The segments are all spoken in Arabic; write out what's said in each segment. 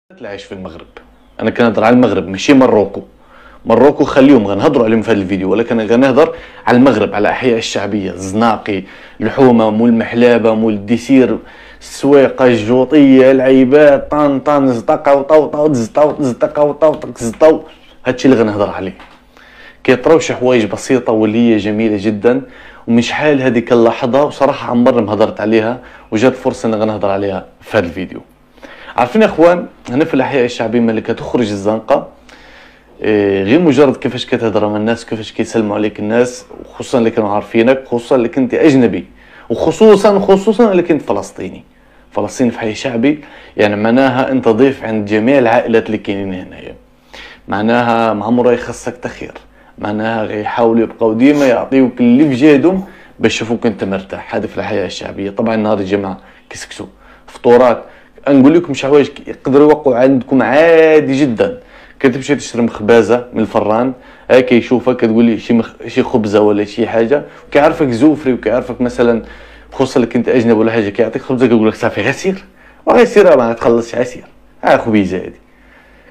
العيش في المغرب. انا كنهضر على المغرب ماشي مروكو. مروكو خليهم غنهضروا عليهم في هذا الفيديو، ولكن غنهضر على المغرب، على الاحياء الشعبيه، الزناقي، الحومه، مول المحلابه، مول الديسير، السويقه، الجوطيه، العيبات، طان طان، زطقه وطوطو، زطاو زطقه وطوطق زطاو. هادشي اللي غنهضر عليه. كيطراو شي حوايج بسيطه واللي هي جميله جدا، ومن شحال هذيك اللحظه وصراحه عمرني ما هضرت عليها، وجات فرصه اني غنهضر عليها في هذا الفيديو. عارفين يا اخوان، هنا في الاحياء الشعبيه ملي كتخرج الزنقه، غير مجرد كيفاش كتهضر مع الناس، كيفاش كيسلموا عليك الناس، وخصوصا اللي كانوا عارفينك، خصوصا اللي كنت اجنبي، وخصوصا اللي كنت فلسطيني في حي شعبي. يعني معناها انت ضيف عند جميع العائلات اللي كاينين هنايا. معناها ما عمره يخصك تخير، معناها غيحاولوا يبقاو ديما يعطيوك اللي في جهدهم باش يشوفوك انت مرتاح. هذه في الاحياء الشعبيه. طبعا نهار الجمعه كيسكسوا فطورات، نقول لكم شي حوايج يقدروا يوقعوا عندكم عادي جدا. كتمشي تشري مخبازه من الفران، كيشوفك كتقول لي شي خبزه ولا شي حاجه، وكيعرفك زوفري، وكيعرفك مثلا خصوصا اللي كنت اجنبي ولا حاجه، كيعطيك خبزه كيقول لك صافي غسير وغسير ما تخلصش عسير خبيزه هادي.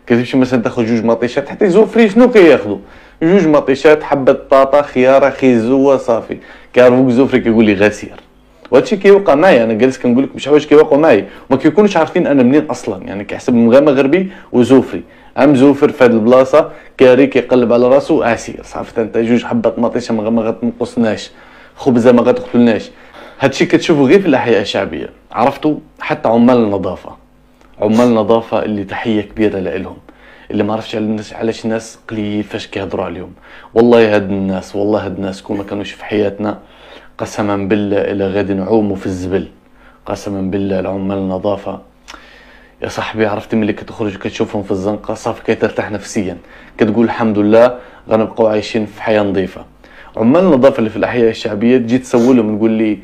كتمشي مثلا تاخذ جوج مطيشات، حتى زوفري شنو كياخذوا؟ جوج مطيشات، حبه بطاطا، خياره، خيزوه، صافي كيعرفوك زوفري كيقول لي غسير. وهادشي كيوقع معايا، انا جالس كنقول لكم شي حوايج كيوقعوا معايا وما كيكونوش عارفين انا منين اصلا. يعني كيحسب غير مغربي وزوفري، زوفر في هاد البلاصه كاري كيقلب على راسو عسير. صافي انت جوج حبه مطيشه ما غتنقصناش، خبزه ما غتقتلناش. هادشي كتشوفوا غير في الاحياء الشعبيه. عرفتوا؟ حتى عمال النظافه اللي تحيه كبيره لهم، اللي ما عرفتش علاش الناس قليل فاش كيهضروا عليهم. والله هاد الناس كون ما كانوش في حياتنا قسما بالله الا غادي نعوموا في الزبل. قسما بالله العمال النظافه يا صاحبي، عرفتي ملي كتخرج كتشوفهم في الزنقه صافي كترتاح نفسيا، كتقول الحمد لله غنبقاو عايشين في حياه نظيفه. عمال النظافه اللي في الاحياء الشعبيه تجي تسولهم تقول لي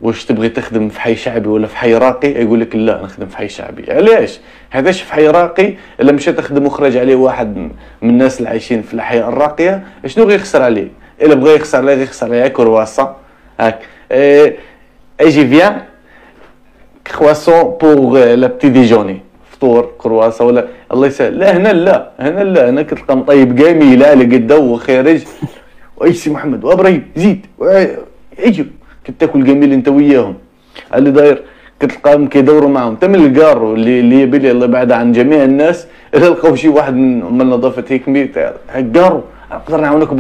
واش تبغي تخدم في حي شعبي ولا في حي راقي؟ يقول لك لا نخدم في حي شعبي. علاش؟ حيتاش في حي راقي الا مشى تخدم وخرج عليه واحد من الناس اللي عايشين في الاحياء الراقيه، شنو غيخسر عليه؟ الا بغى يخسر عليه غيخسر عليه كرواسون هاك اجي فيان كرواسون بور لا بتي ديجوني، فطور كرواسون ولا الله يسهل. لا هنا لا هنا كتلقى مطيب كامل على قدا وخارج واي سي محمد وابراهيم زيد اجي كتاكل جميل انت وياهم. اللي داير كتلقاهم كيدوروا معاهم حتى من الكارو اللي يبي الله بعد عن جميع الناس. الا لقاو شي واحد من النظافه هيك كارو نقدر نعاونك